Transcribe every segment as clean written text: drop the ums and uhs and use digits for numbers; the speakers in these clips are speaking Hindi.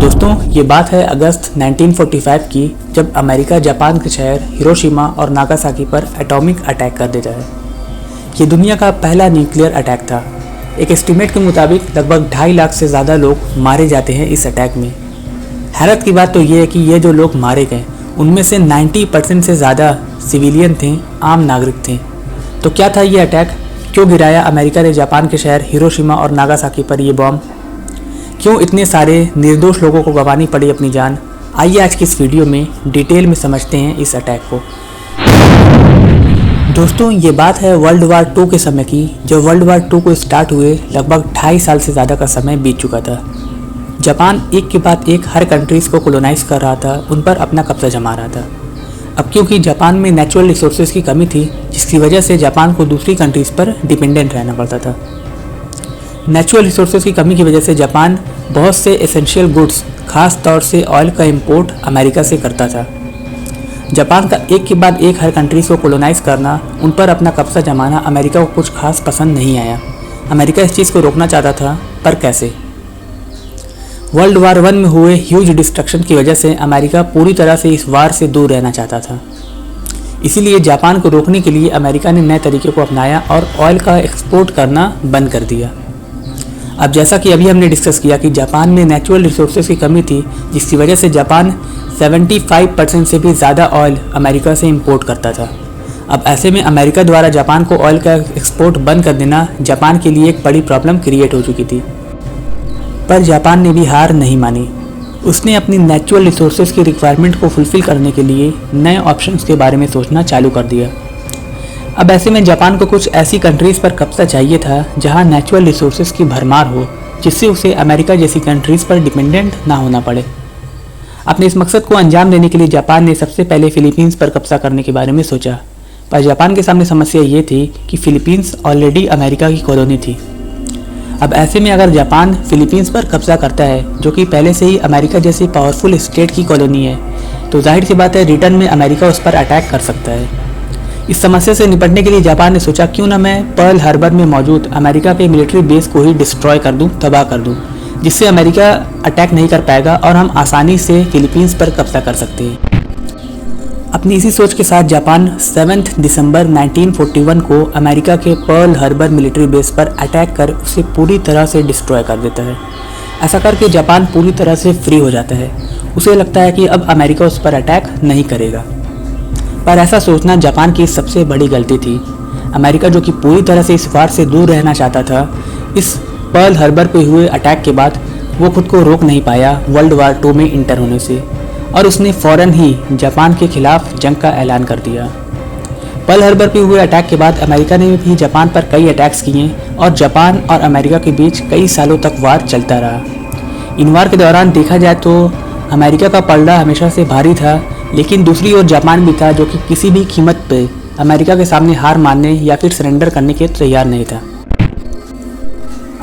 दोस्तों ये बात है अगस्त 1945 की, जब अमेरिका जापान के शहर हिरोशिमा और नागासाकी पर एटॉमिक अटैक कर देता है। ये दुनिया का पहला न्यूक्लियर अटैक था। एक एस्टीमेट के मुताबिक लगभग 2.5 लाख से ज़्यादा लोग मारे जाते हैं इस अटैक में। हैरत की बात तो ये है कि ये जो लोग मारे गए उनमें से 90% से ज़्यादा सिविलियन थे, आम नागरिक थे। तो क्या था ये अटैक? क्यों गिराया अमेरिका ने जापान के शहर हिरोशिमा और नागासाकी पर ये बॉम्ब? क्यों इतने सारे निर्दोष लोगों को गंवानी पड़ी अपनी जान? आइए आज की इस वीडियो में डिटेल में समझते हैं इस अटैक को। दोस्तों ये बात है वर्ल्ड वार 2 के समय की, जब वर्ल्ड वार 2 को स्टार्ट हुए लगभग 2.5 साल से ज़्यादा का समय बीत चुका था। जापान एक के बाद एक हर कंट्रीज़ को कोलोनाइज कर रहा था, उन पर अपना कब्जा जमा रहा था। अब क्योंकि जापान में नेचुरल रिसोर्सेज की कमी थी, जिसकी वजह से जापान को दूसरी कंट्रीज़ पर डिपेंडेंट रहना पड़ता था। नेचुरल रिसोर्सेज की कमी की वजह से जापान बहुत से एसेंशियल गुड्स, खास तौर से ऑयल का इंपोर्ट अमेरिका से करता था। जापान का एक के बाद एक हर कंट्रीज़ को कोलोनाइज करना, उन पर अपना कब्जा जमाना अमेरिका को कुछ खास पसंद नहीं आया। अमेरिका इस चीज़ को रोकना चाहता था, पर कैसे? वर्ल्ड वार 1 में हुए ह्यूज डिस्ट्रक्शन की वजह से अमेरिका पूरी तरह से इस वार से दूर रहना चाहता था। इसीलिए जापान को रोकने के लिए अमेरिका ने नए तरीके को अपनाया और ऑयल का एक्सपोर्ट करना बंद कर दिया। अब जैसा कि अभी हमने डिस्कस किया कि जापान में नेचुरल रिसोर्सेज की कमी थी, जिसकी वजह से जापान 75% से भी ज़्यादा ऑयल अमेरिका से इंपोर्ट करता था। अब ऐसे में अमेरिका द्वारा जापान को ऑयल का एक्सपोर्ट बंद कर देना जापान के लिए एक बड़ी प्रॉब्लम क्रिएट हो चुकी थी। पर जापान ने भी हार नहीं मानी। उसने अपनी नेचुरल रिसोर्सेज की रिक्वायरमेंट को फुलफ़िल करने के लिए नए ऑप्शंस के बारे में सोचना चालू कर दिया। अब ऐसे में जापान को कुछ ऐसी कंट्रीज़ पर कब्जा चाहिए था जहां नेचुरल रिसोर्सेज की भरमार हो, जिससे उसे अमेरिका जैसी कंट्रीज़ पर डिपेंडेंट ना होना पड़े। अपने इस मकसद को अंजाम देने के लिए जापान ने सबसे पहले फ़िलीपींस पर कब्जा करने के बारे में सोचा। पर जापान के सामने समस्या ये थी कि फ़िलीपींस ऑलरेडी अमेरिका की कॉलोनी थी। अब ऐसे में अगर जापान फ़िलीपींस पर कब्जा करता है, जो कि पहले से ही अमेरिका जैसी पावरफुल स्टेट की कॉलोनी है, तो जाहिर सी बात है रिटर्न में अमेरिका उस पर अटैक कर सकता है। इस समस्या से निपटने के लिए जापान ने सोचा क्यों ना मैं पर्ल हार्बर में मौजूद अमेरिका के मिलिट्री बेस को ही डिस्ट्रॉय कर दूं, तबाह कर दूं, जिससे अमेरिका अटैक नहीं कर पाएगा और हम आसानी से फ़िलीपींस पर कब्जा कर सकते हैं। अपनी इसी सोच के साथ जापान 7 दिसंबर 1941 को अमेरिका के पर्ल हार्बर मिलिट्री बेस पर अटैक कर उसे पूरी तरह से डिस्ट्रॉय कर देता है। ऐसा करके जापान पूरी तरह से फ्री हो जाता है। उसे लगता है कि अब अमेरिका उस पर अटैक नहीं करेगा। पर ऐसा सोचना जापान की सबसे बड़ी गलती थी। अमेरिका जो कि पूरी तरह से इस वार से दूर रहना चाहता था, इस पर्ल हार्बर पे हुए अटैक के बाद वो खुद को रोक नहीं पाया वर्ल्ड वार 2 में इंटर होने से, और उसने फ़ौरन ही जापान के खिलाफ जंग का ऐलान कर दिया। पर्ल हार्बर पे हुए अटैक के बाद अमेरिका ने भी जापान पर कई अटैक्स किए और जापान और अमेरिका के बीच कई सालों तक वार चलता रहा। इन वार के दौरान देखा जाए तो अमेरिका का पलड़ा हमेशा से भारी था, लेकिन दूसरी ओर जापान भी था जो कि किसी भी कीमत पे अमेरिका के सामने हार मानने या फिर सरेंडर करने के तैयार नहीं था।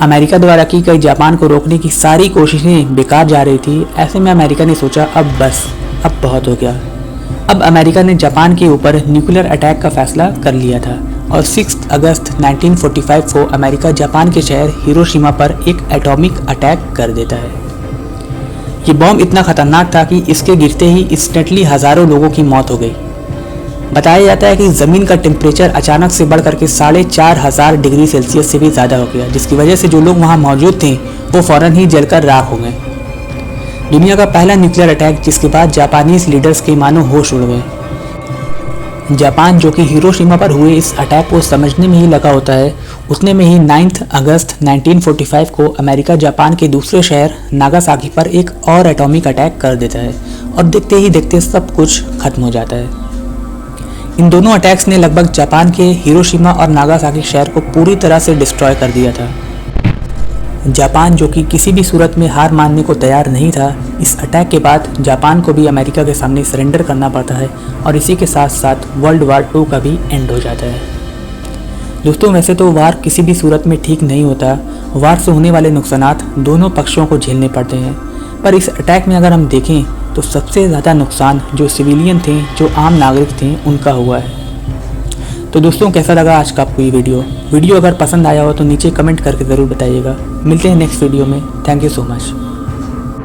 अमेरिका द्वारा की गई जापान को रोकने की सारी कोशिशें बेकार जा रही थी। ऐसे में अमेरिका ने सोचा अब बस, अब बहुत हो गया। अब अमेरिका ने जापान के ऊपर न्यूक्लियर अटैक का फैसला कर लिया था और 6 अगस्त 1945 को अमेरिका जापान के शहर हिरोशिमा पर एक एटॉमिक अटैक कर देता है। ये बॉम्ब इतना खतरनाक था कि इसके गिरते ही इंस्टेंटली हज़ारों लोगों की मौत हो गई। बताया जाता है कि ज़मीन का टेम्परेचर अचानक से बढ़कर के 4500 डिग्री सेल्सियस से भी ज़्यादा हो गया, जिसकी वजह से जो लोग वहाँ मौजूद थे वो फ़ौरन ही जलकर राख हो गए। दुनिया का पहला न्यूक्लियर अटैक, जिसके बाद जापानीज लीडर्स के मानो होश उड़ गए। जापान जो कि हिरोशिमा पर हुए इस अटैक को समझने में ही लगा होता है, उतने में ही 9 अगस्त 1945 को अमेरिका जापान के दूसरे शहर नागासाकी पर एक और एटॉमिक अटैक कर देता है और देखते ही देखते सब कुछ खत्म हो जाता है। इन दोनों अटैक्स ने लगभग जापान के हिरोशिमा और नागासाकी शहर को पूरी तरह से डिस्ट्रॉय कर दिया था। जापान जो कि किसी भी सूरत में हार मानने को तैयार नहीं था, इस अटैक के बाद जापान को भी अमेरिका के सामने सरेंडर करना पड़ता है और इसी के साथ साथ वर्ल्ड वार 2 का भी एंड हो जाता है। दोस्तों वैसे तो वार किसी भी सूरत में ठीक नहीं होता। वार से होने वाले नुकसानात दोनों पक्षों को झेलने पड़ते हैं, पर इस अटैक में अगर हम देखें तो सबसे ज़्यादा नुकसान जो सिविलियन थे, जो आम नागरिक थे, उनका हुआ है। तो दोस्तों कैसा लगा आज का आपको ये वीडियो अगर पसंद आया हो तो नीचे कमेंट करके ज़रूर बताइएगा। मिलते हैं नेक्स्ट वीडियो में। Thank you so much.